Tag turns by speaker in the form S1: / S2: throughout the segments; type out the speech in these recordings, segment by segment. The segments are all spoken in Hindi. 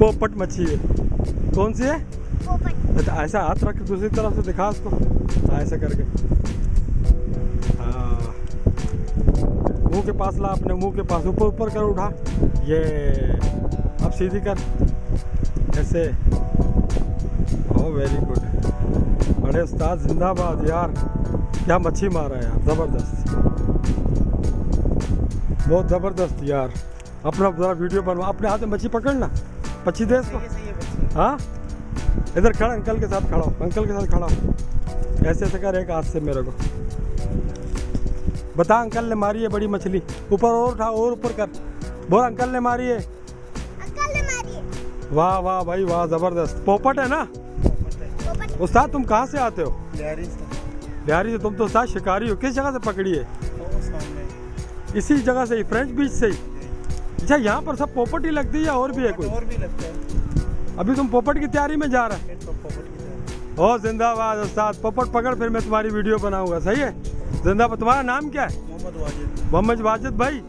S1: पोपट मच्छी है। कौन सी है? पोपट। ऐसा हाथ रख दूसरी तरफ से दिखा उसको, ऐसा करके। हाँ, मुंह के पास ला, अपने मुंह के पास, ऊपर ऊपर कर, उठा। ये अब सीधी कर ऐसे। ओह वेरी गुड, बड़े उस्ताद, जिंदाबाद यार। क्या मच्छी मारा यार, ज़बरदस्त, बहुत ज़बरदस्त यार। अपना ज़रा वीडियो बनवा, अपने हाथ में मच्छी पकड़ना, मच्छी दे इसको। हाँ, इधर खड़ा, अंकल के साथ खड़ा हो, अंकल के साथ खड़ा हो, ऐसे ऐसे कर एक हाथ से मेरे को बता। अंकल ने मारी है बड़ी मछली, ऊपर और उठा, और ऊपर कर, बोल अंकल ने मारी है, अंकल ने मारी है। वाह वाह भाई वाह, ज़बरदस्त। पोपट है ना उस्ताद? तुम कहाँ से आते हो? बिहारी से। तुम तो उस्ताद शिकारी हो। किस जगह से पकड़ी है? इसी जगह से ही, फ्रेंच बीच से ही। अच्छा, यहाँ पर सब पोपट ही लगती है या और भी है कोई?
S2: और भी लगता है।
S1: अभी तुम पोपट की तैयारी में जा रहा है? ओ जिंदाबाद उस्ताद, पोपट पकड़, फिर मैं तुम्हारी वीडियो बनाऊंगा। सही है, जिंदाबाद। तुम्हारा नाम क्या है?
S2: मोहम्मद वाजिद।
S1: मोहम्मद वाजिद भाई।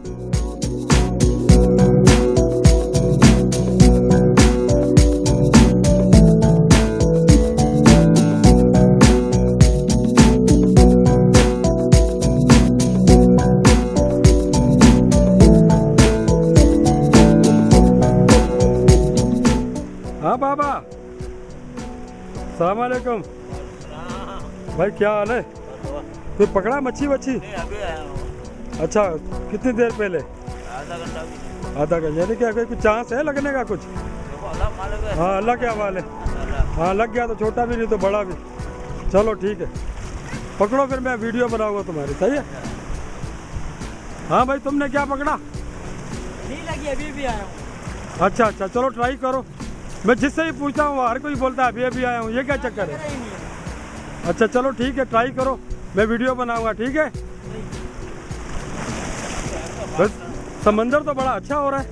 S1: हाँ बाबा, सलाम अलैकुम भाई, क्या हाल है? तो पकड़ा मच्छी वच्छी?
S2: अभी आया हूँ।
S1: अच्छा, कितनी देर पहले?
S2: आधा घंटा।
S1: आधा घंटा, यानी क्या कुछ चांस है लगने का कुछ? हाँ, अल्लाह के हवाले। हाँ, लग गया तो छोटा भी नहीं तो बड़ा भी। चलो ठीक है, पकड़ो, फिर मैं वीडियो बनाऊंगा तुम्हारी। सही है। हाँ भाई, तुमने क्या पकड़ा?
S2: नहीं लगी, अभी भी आया हूँ।
S1: अच्छा अच्छा, चलो ट्राई करो। मैं जिससे ही पूछता हूँ हर कोई बोलता है अभी अभी आया हूँ, ये क्या चक्कर है? अच्छा चलो ठीक है, ट्राई करो, मैं वीडियो बनाऊंगा। ठीक है। बस समंदर तो बड़ा अच्छा हो रहा है,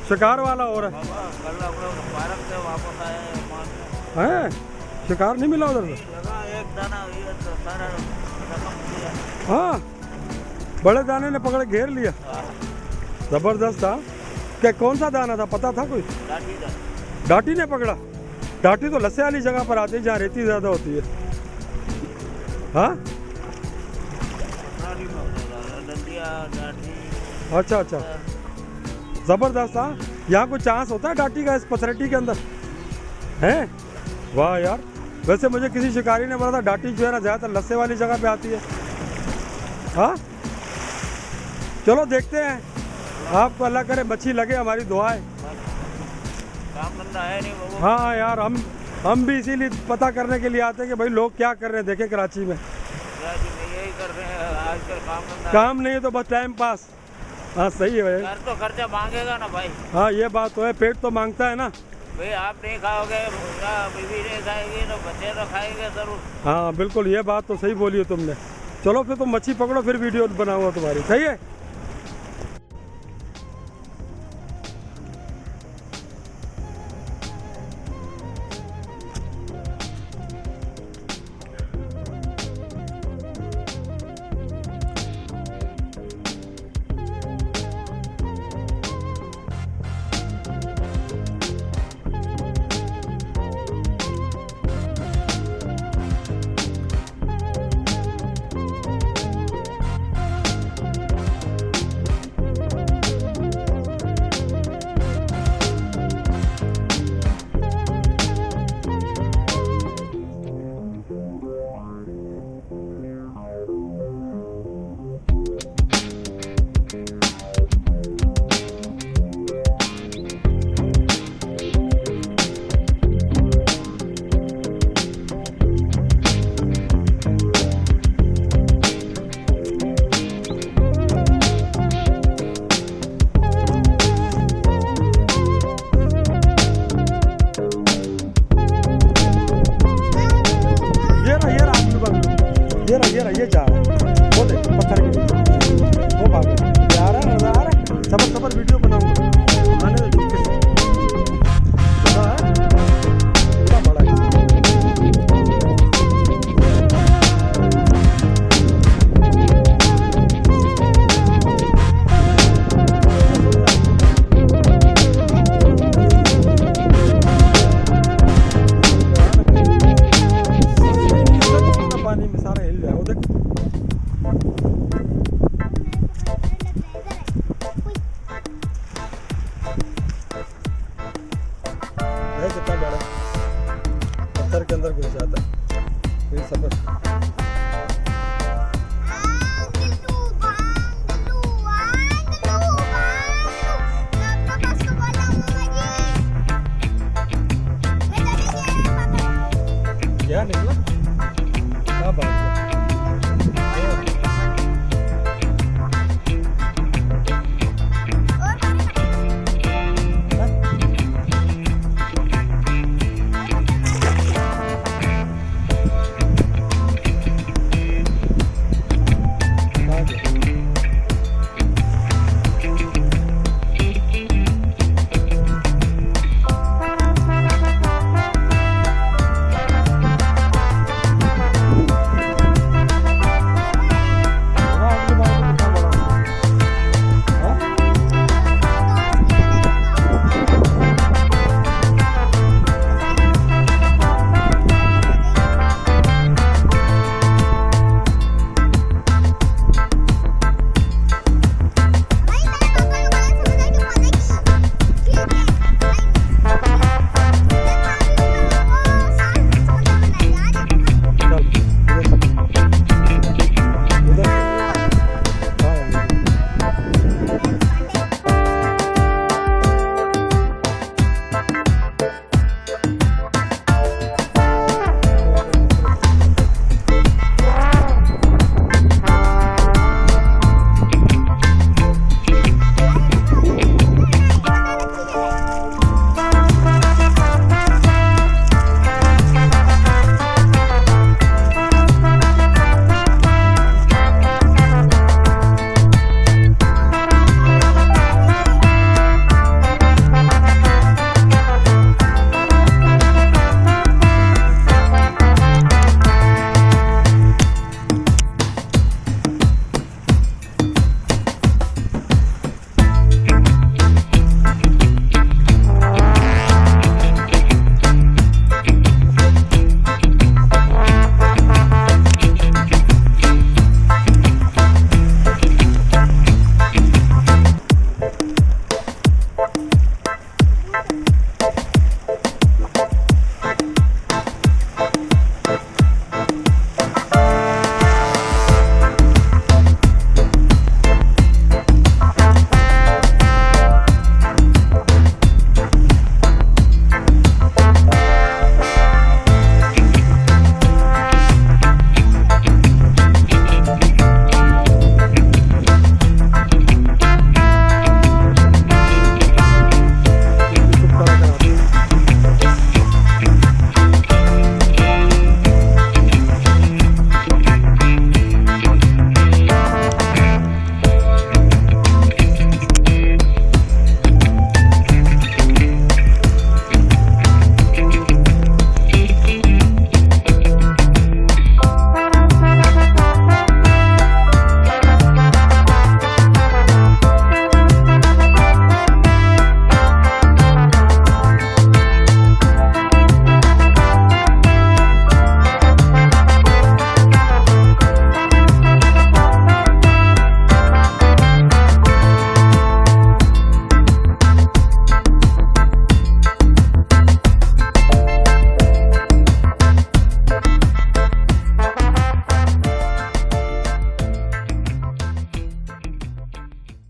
S1: शिकार वाला हो रहा है। शिकार नहीं मिला उधर से? हाँ, बड़े दाने ने पकड़ घेर लिया। जबरदस्त था। क्या कौन सा दाना था, पता था कोई? डाटी ने पकड़ा। डाटी तो लस्से वाली जगह पर आती है जहाँ रेती ज़्यादा होती है। हाँ, अच्छा अच्छा, ज़बरदस्त था। यहाँ कोई चांस होता है डाटी का इस पथरटी के अंदर है? वाह यार, वैसे मुझे किसी शिकारी ने बोला था डाटी जो है ना ज़्यादातर लस्से वाली जगह पे आती है। हाँ, चलो देखते हैं, आपको अल्लाह करे मच्छी लगे, हमारी दुआ है।
S2: काम धंधा है नहीं बाबू।
S1: हाँ यार, हम भी इसीलिए पता करने के लिए आते हैं कि भाई लोग क्या कर रहे हैं, देखे कराची में।
S2: यही कर रहे हैं आजकल, काम धंधा।
S1: काम नहीं है तो बस टाइम पास। हाँ सही है भाई।
S2: घर तो खर्चा मांगेगा ना भाई।
S1: हाँ ये बात तो है, पेट तो मांगता है ना
S2: भाई। आप नहीं खाओगे, बीवी नहीं खाएगी तो बच्चे तो खाएंगे जरूर।
S1: हाँ बिल्कुल, ये बात तो सही बोली है तुमने। चलो फिर तुम मच्छी पकड़ो, फिर वीडियो बनाऊंगा तुम्हारी। सही है। अंदर घुस जाता है।